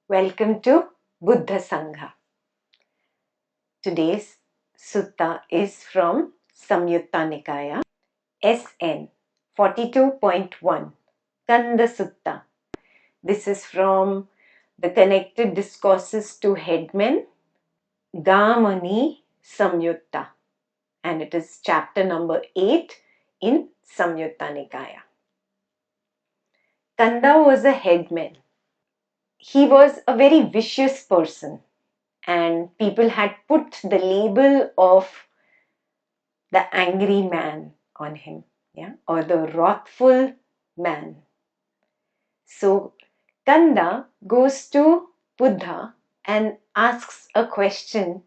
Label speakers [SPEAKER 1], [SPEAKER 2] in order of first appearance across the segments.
[SPEAKER 1] Welcome to Buddha Sangha. Today's Sutta is from Samyutta Nikaya, SN 42.1, Canda Sutta. This is from the Connected Discourses to Headmen, Gamani Samyutta, and it is chapter number 8 in Samyutta Nikaya. Canda was a headman. He was a very vicious person, and people had put the label of the angry man on him, or the wrathful man. So Kanda goes to Buddha and asks a question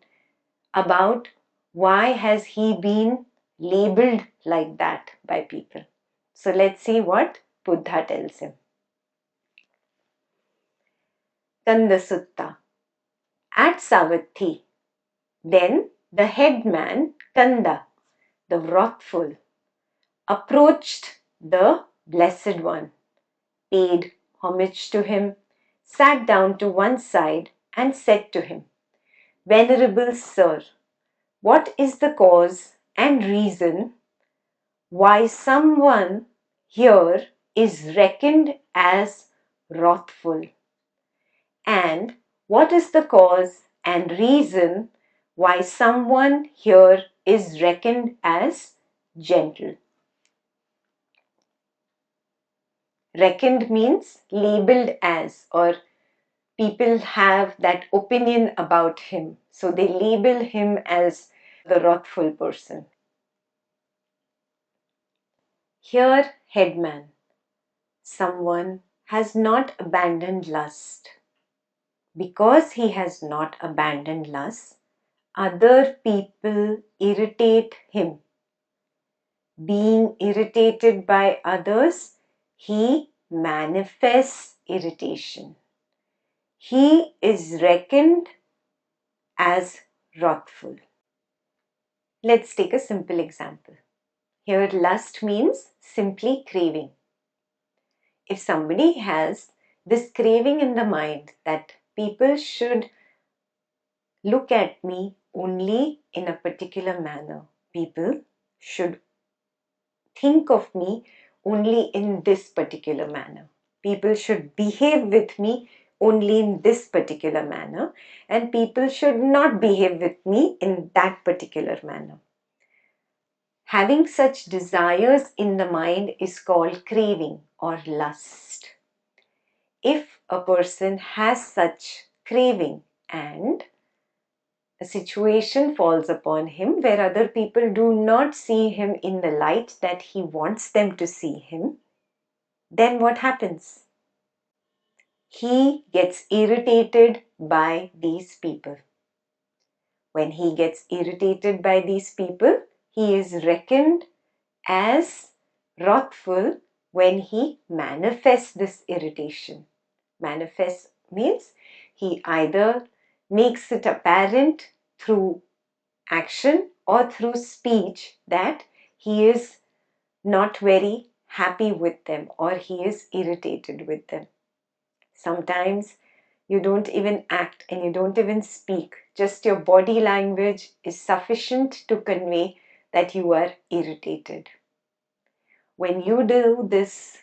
[SPEAKER 1] about why has he been labeled like that by people. So let's see what Buddha tells him. Kanda Sutta. At Savatthi, then the headman Kanda, the wrathful, approached the Blessed One, paid homage to him, sat down to one side and said to him, Venerable Sir, what is the cause and reason why someone here is reckoned as wrathful? And what is the cause and reason why someone here is reckoned as gentle? Reckoned means labeled as, or people have that opinion about him. So they label him as the wrathful person. Here, headman, someone has not abandoned lust. Because he has not abandoned lust, other people irritate him. Being irritated by others, he manifests irritation. He is reckoned as wrathful. Let's take a simple example. Here, lust means simply craving. If somebody has this craving in the mind that people should look at me only in a particular manner, people should think of me only in this particular manner, people should behave with me only in this particular manner, and people should not behave with me in that particular manner. Having such desires in the mind is called craving or lust. If a person has such craving and a situation falls upon him where other people do not see him in the light that he wants them to see him, then what happens? He gets irritated by these people. When he gets irritated by these people, he is reckoned as wrathful when he manifests this irritation. Manifest means he either makes it apparent through action or through speech that he is not very happy with them or he is irritated with them. Sometimes you don't even act and you don't even speak. Just your body language is sufficient to convey that you are irritated. When you do this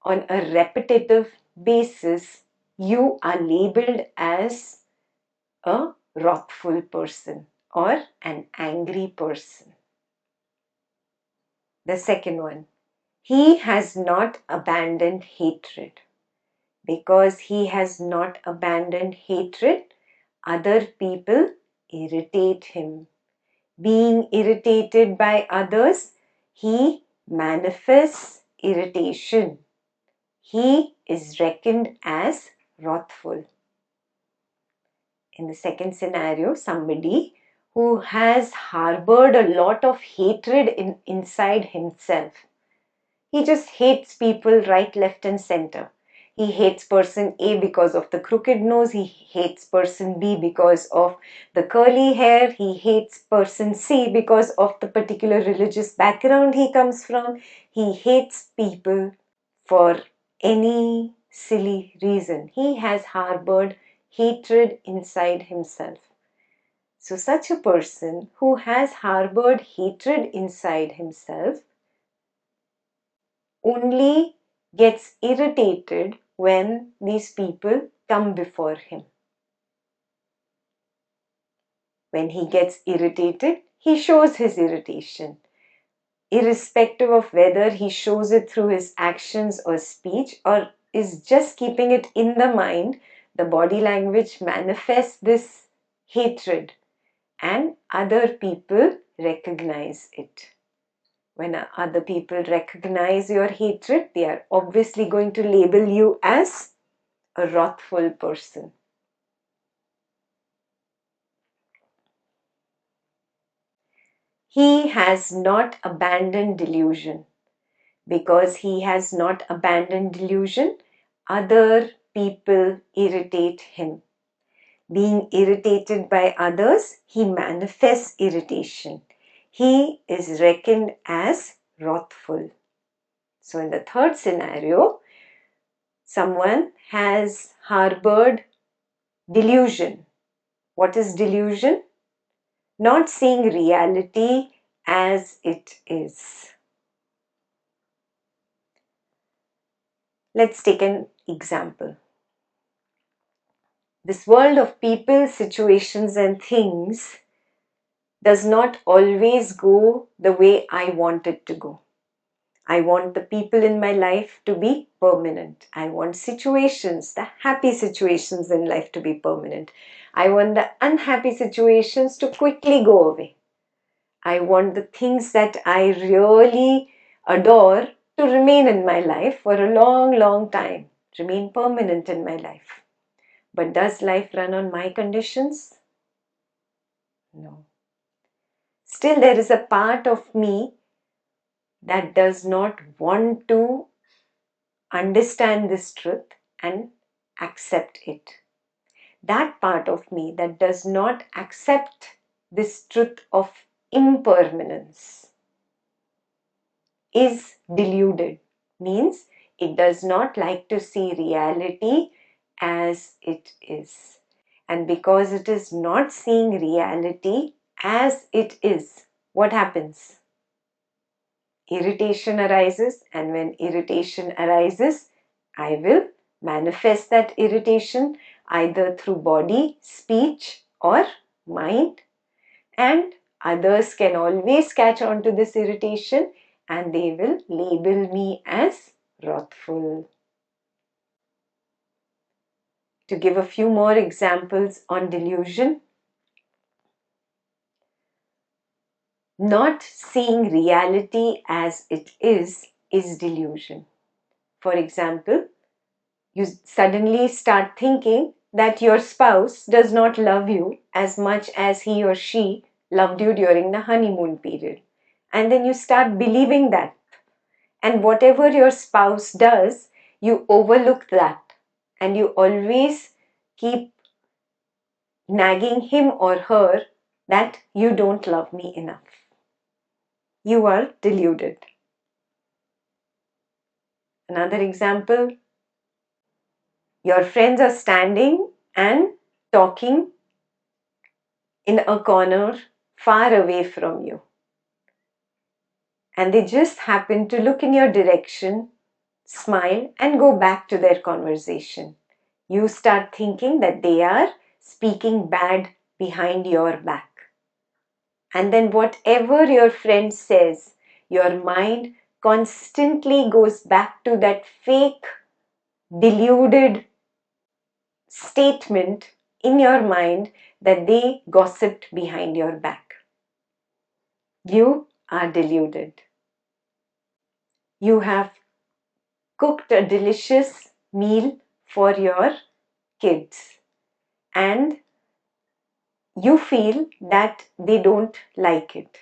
[SPEAKER 1] on a repetitive basis, you are labeled as a wrathful person or an angry person. The second one, he has not abandoned hatred. Because he has not abandoned hatred, other people irritate him. Being irritated by others, he manifests irritation. He is reckoned as wrathful. In the second scenario, somebody who has harbored a lot of hatred inside himself. He just hates people right, left and center. He hates person A because of the crooked nose. He hates person B because of the curly hair. He hates person C because of the particular religious background he comes from. He hates people for any silly reason. He has harbored hatred inside himself. So such a person who has harbored hatred inside himself only gets irritated when these people come before him. When he gets irritated, he shows his irritation. Irrespective of whether he shows it through his actions or speech or is just keeping it in the mind, the body language manifests this hatred and other people recognize it. When other people recognize your hatred, they are obviously going to label you as a wrathful person. He has not abandoned delusion. Because he has not abandoned delusion, other people irritate him. Being irritated by others, he manifests irritation. He is reckoned as wrathful. So in the third scenario, someone has harbored delusion. What is delusion? Not seeing reality as it is. Let's take an example. This world of people, situations, and things does not always go the way I want it to go. I want the people in my life to be permanent. I want situations, the happy situations in life to be permanent. I want the unhappy situations to quickly go away. I want the things that I really adore to remain in my life for a long, long time, remain permanent in my life. But does life run on my conditions? No. Still, there is a part of me that does not want to understand this truth and accept it. That part of me that does not accept this truth of impermanence is deluded. Means it does not like to see reality as it is. And because it is not seeing reality as it is, what happens? Irritation arises, and when irritation arises, I will manifest that irritation either through body, speech, or mind. And others can always catch on to this irritation and they will label me as wrathful. To give a few more examples on delusion, not seeing reality as it is delusion. For example, you suddenly start thinking that your spouse does not love you as much as he or she loved you during the honeymoon period. And then you start believing that. And whatever your spouse does, you overlook that. And you always keep nagging him or her that you don't love me enough. You are deluded. Another example, your friends are standing and talking in a corner far away from you. And they just happen to look in your direction, smile, and go back to their conversation. You start thinking that they are speaking bad behind your back. And then whatever your friend says, your mind constantly goes back to that fake, deluded statement in your mind that they gossiped behind your back. You are deluded. You have cooked a delicious meal for your kids and you feel that they don't like it.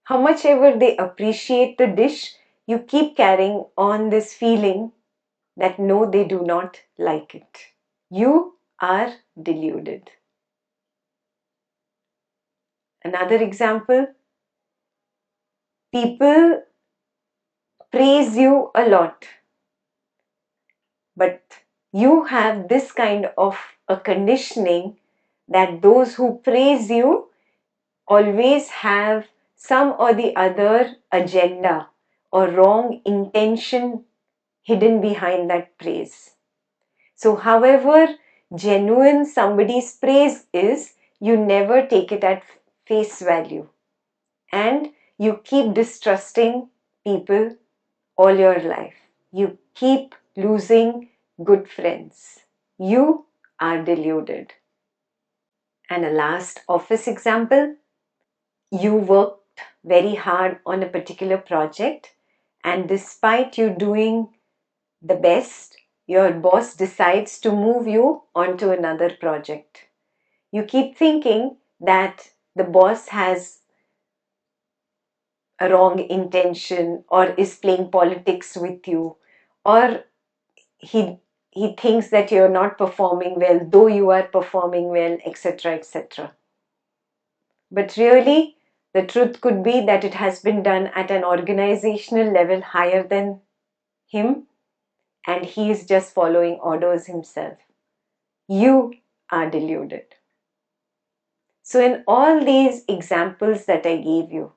[SPEAKER 1] How much ever they appreciate the dish, you keep carrying on this feeling that no, they do not like it. You are deluded. Another example, people praise you a lot, But you have this kind of a conditioning that those who praise you always have some or the other agenda or wrong intention hidden behind that praise. So, however genuine somebody's praise is, you never take it at face value and you keep distrusting people all your life. You keep losing good friends. You are deluded. And a last office example, you worked very hard on a particular project, and despite you doing the best, your boss decides to move you onto another project. You keep thinking that the boss has a wrong intention or is playing politics with you, or he he thinks that you're not performing well though you are performing well, etc., etc. But really the truth could be that it has been done at an organizational level higher than him, and he is just following orders himself. You are deluded. So in all these examples that I gave you,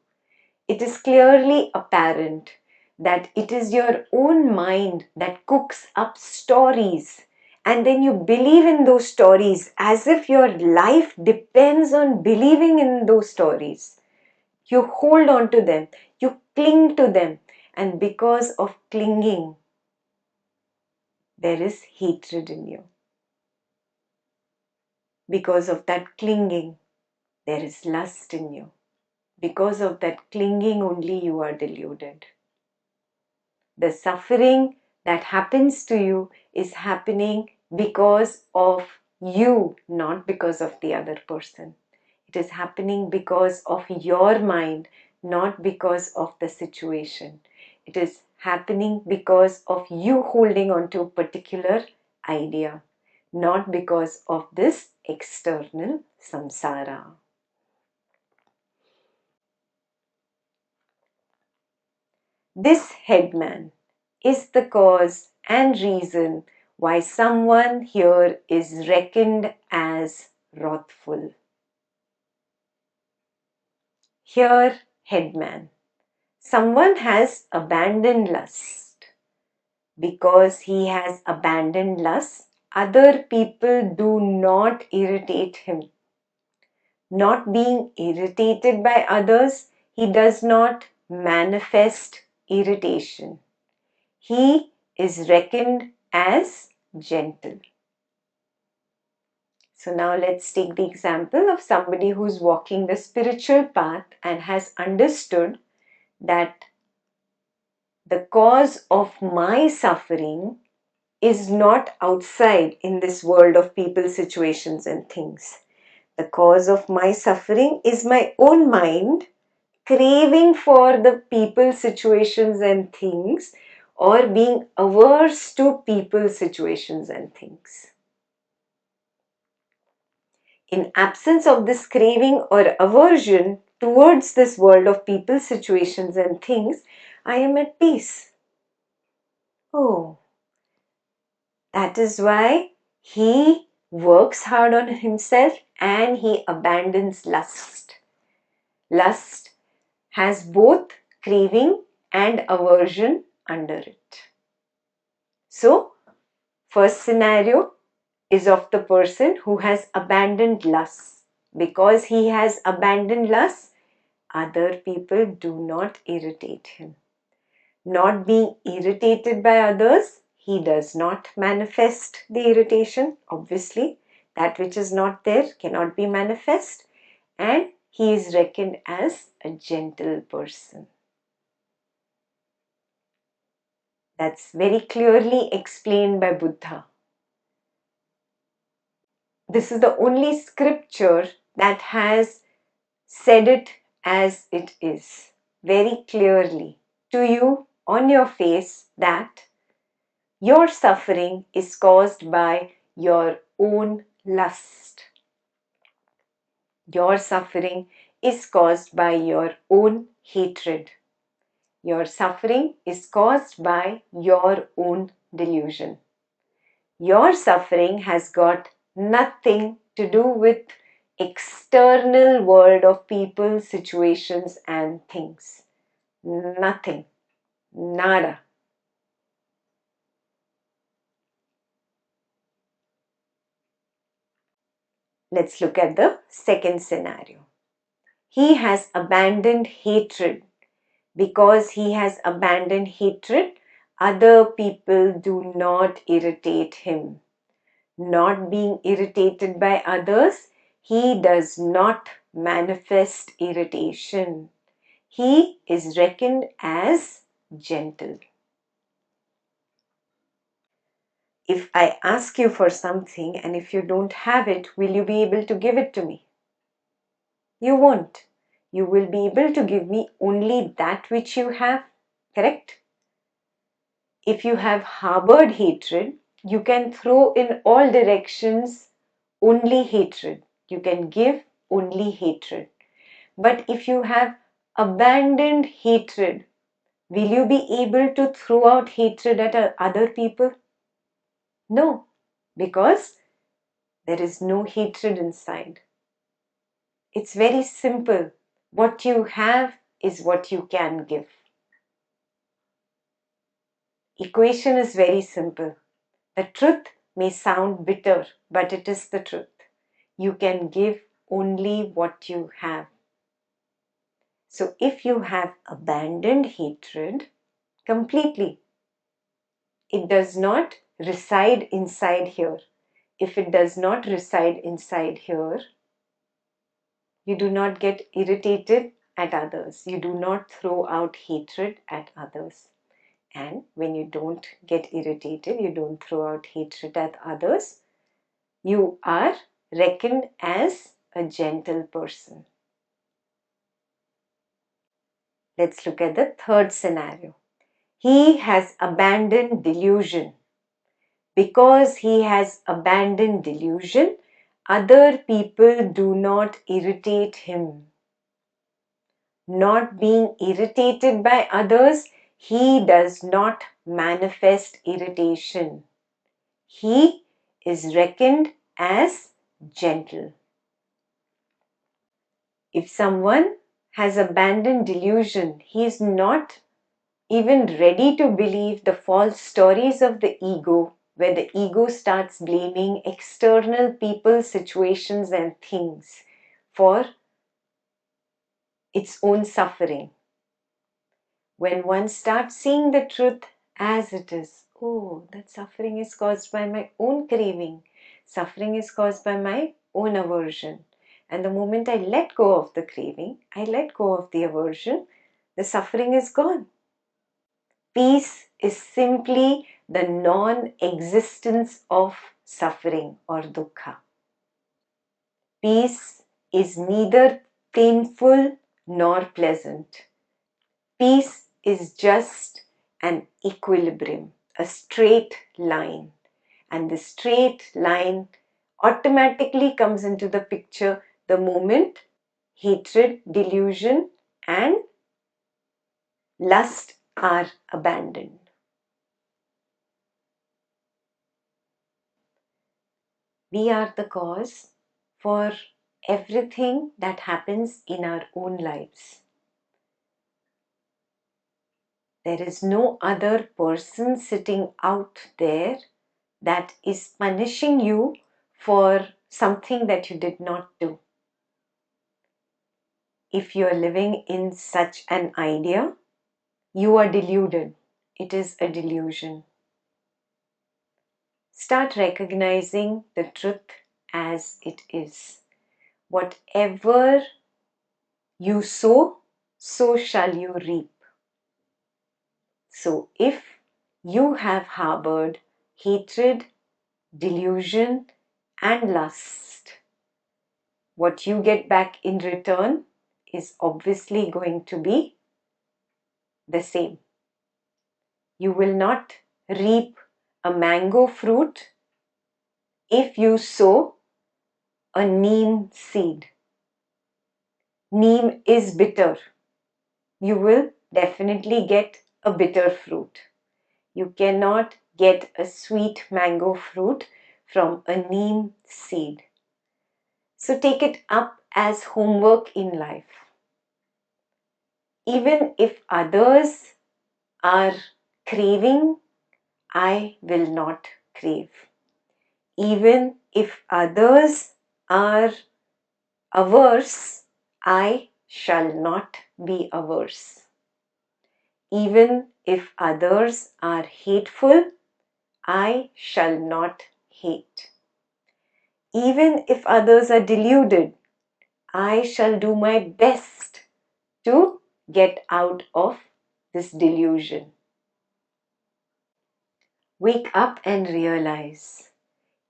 [SPEAKER 1] it is clearly apparent that it is your own mind that cooks up stories, and then you believe in those stories as if your life depends on believing in those stories. You hold on to them, you cling to them, and because of clinging, there is hatred in you. Because of that clinging, there is lust in you. Because of that clinging only, you are deluded. The suffering that happens to you is happening because of you, not because of the other person. It is happening because of your mind, not because of the situation. It is happening because of you holding on to a particular idea, not because of this external samsara. This headman is the cause and reason why someone here is reckoned as wrathful. Here, headman. Someone has abandoned lust. Because he has abandoned lust, other people do not irritate him. Not being irritated by others, he does not manifest irritation. He is reckoned as gentle. So now let's take the example of somebody who's walking the spiritual path and has understood that the cause of my suffering is not outside in this world of people, situations, and things. The cause of my suffering is my own mind craving for the people, situations, and things, or being averse to people, situations, and things. In absence of this craving or aversion towards this world of people, situations, and things, I am at peace. Oh, that is why he works hard on himself and he abandons lust. Lust has both craving and aversion under it. So, first scenario is of the person who has abandoned lust. Because he has abandoned lust, other people do not irritate him. Not being irritated by others, he does not manifest the irritation. Obviously, that which is not there cannot be manifest, and he is reckoned as a gentle person. That's very clearly explained by Buddha. This is the only scripture that has said it as it is, very clearly to you on your face, that your suffering is caused by your own lust. Your suffering is caused by your own hatred. Your suffering is caused by your own delusion. Your suffering has got nothing to do with external world of people, situations and things. Nothing. Nada. Let's look at the second scenario. He has abandoned hatred. Because he has abandoned hatred, other people do not irritate him. Not being irritated by others, he does not manifest irritation. He is reckoned as gentle. If I ask you for something and if you don't have it, will you be able to give it to me? You won't. You will be able to give me only that which you have, correct? If you have harbored hatred, you can throw in all directions only hatred. You can give only hatred. But if you have abandoned hatred, will you be able to throw out hatred at other people? No, because there is no hatred inside. It's very simple. What you have is what you can give. Equation is very simple. The truth may sound bitter, but it is the truth. You can give only what you have. So if you have abandoned hatred completely, it does not reside inside here. If it does not reside inside here, you do not get irritated at others. You do not throw out hatred at others. And when you don't get irritated, you don't throw out hatred at others, you are reckoned as a gentle person. Let's look at the third scenario. He has abandoned delusion. Because he has abandoned delusion, other people do not irritate him. Not being irritated by others, he does not manifest irritation. He is reckoned as gentle. If someone has abandoned delusion, he is not even ready to believe the false stories of the ego, where the ego starts blaming external people, situations and things for its own suffering. When one starts seeing the truth as it is, oh, that suffering is caused by my own craving, suffering is caused by my own aversion. And the moment I let go of the craving, I let go of the aversion, the suffering is gone. Peace is simply the non-existence of suffering or dukkha. Peace is neither painful nor pleasant. Peace is just an equilibrium, a straight line. And the straight line automatically comes into the picture the moment hatred, delusion, and lust are abandoned. We are the cause for everything that happens in our own lives. There is no other person sitting out there that is punishing you for something that you did not do. If you are living in such an idea, you are deluded. It is a delusion. Start recognizing the truth as it is. Whatever you sow, so shall you reap. So if you have harbored hatred, delusion, and lust, what you get back in return is obviously going to be the same. You will not reap a mango fruit if you sow a neem seed. Neem is bitter. You will definitely get a bitter fruit. You cannot get a sweet mango fruit from a neem seed. So take it up as homework in life. Even if others are craving, I will not crave. Even if others are averse, I shall not be averse. Even if others are hateful, I shall not hate. Even if others are deluded, I shall do my best to get out of this delusion. Wake up and realize,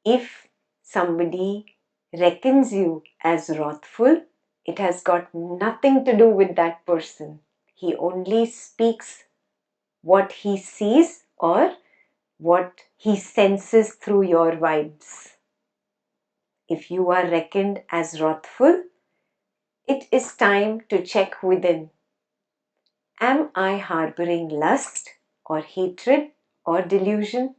[SPEAKER 1] if somebody reckons you as wrathful, it has got nothing to do with that person. He only speaks what he sees or what he senses through your vibes. If you are reckoned as wrathful, it is time to check within. Am I harboring lust or hatred or delusion?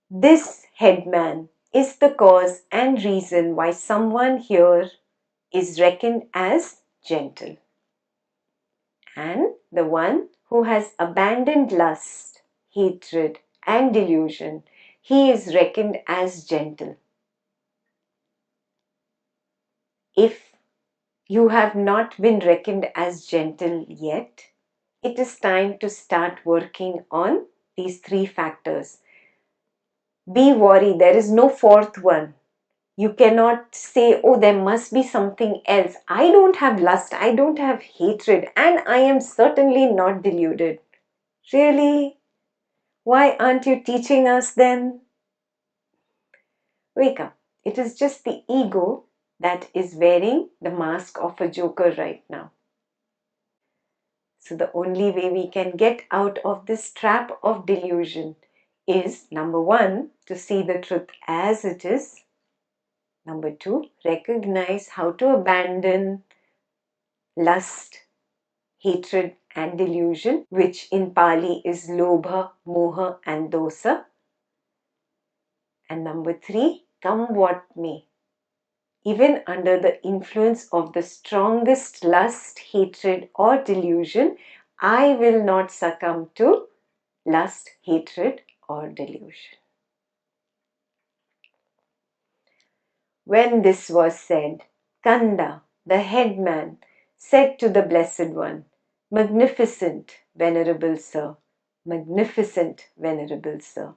[SPEAKER 1] This headman is the cause and reason why someone here is reckoned as gentle. And the one who has abandoned lust, hatred, and delusion, he is reckoned as gentle. If you have not been reckoned as gentle yet, it is time to start working on these three factors. Be worried, there is no fourth one. You cannot say, oh, there must be something else. I don't have lust, I don't have hatred, and I am certainly not deluded. Really? Why aren't you teaching us then? Wake up. It is just the ego that is wearing the mask of a joker right now. So the only way we can get out of this trap of delusion is, number one, to see the truth as it is. Number two, recognize how to abandon lust, hatred and delusion, which in Pali is lobha, moha and dosa. And number three, come what may. Even under the influence of the strongest lust, hatred or delusion, I will not succumb to lust, hatred or delusion. When this was said, Canda, the headman, said to the Blessed One, Magnificent, Venerable Sir, magnificent, Venerable Sir,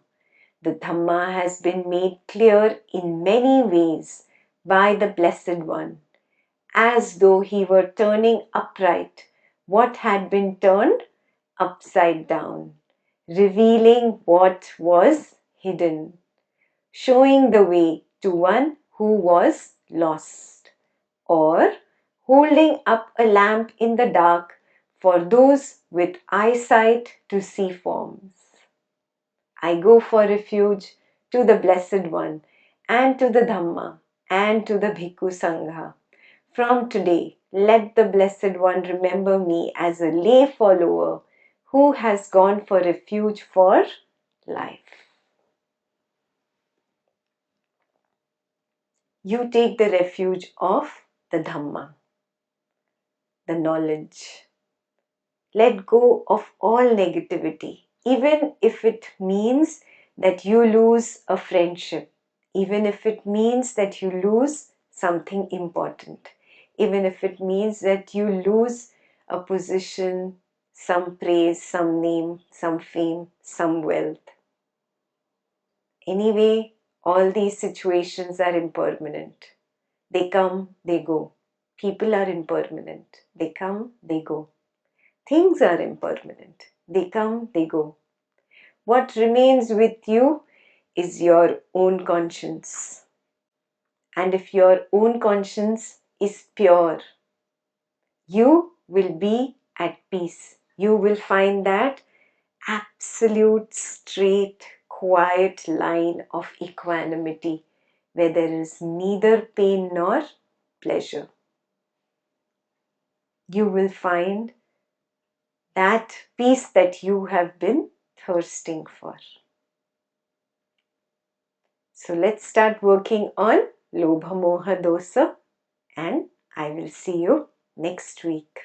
[SPEAKER 1] the Dhamma has been made clear in many ways by the Blessed One, as though he were turning upright what had been turned upside down, revealing what was hidden, showing the way to one who was lost, or holding up a lamp in the dark for those with eyesight to see forms. I go for refuge to the Blessed One and to the Dhamma and to the Bhikkhu Sangha. From today, let the Blessed One remember me as a lay follower who has gone for refuge for life. You take the refuge of the Dhamma, the knowledge. Let go of all negativity, even if it means that you lose a friendship, even if it means that you lose something important, even if it means that you lose a position, some praise, some name, some fame, some wealth. Anyway, all these situations are impermanent. They come, they go. People are impermanent. They come, they go. Things are impermanent. They come, they go. What remains with you is your own conscience. And if your own conscience is pure, you will be at peace. You will find that absolute, straight, quiet line of equanimity where there is neither pain nor pleasure. You will find that peace that you have been thirsting for. So let's start working on Lobha Moha Dosa, and I will see you next week.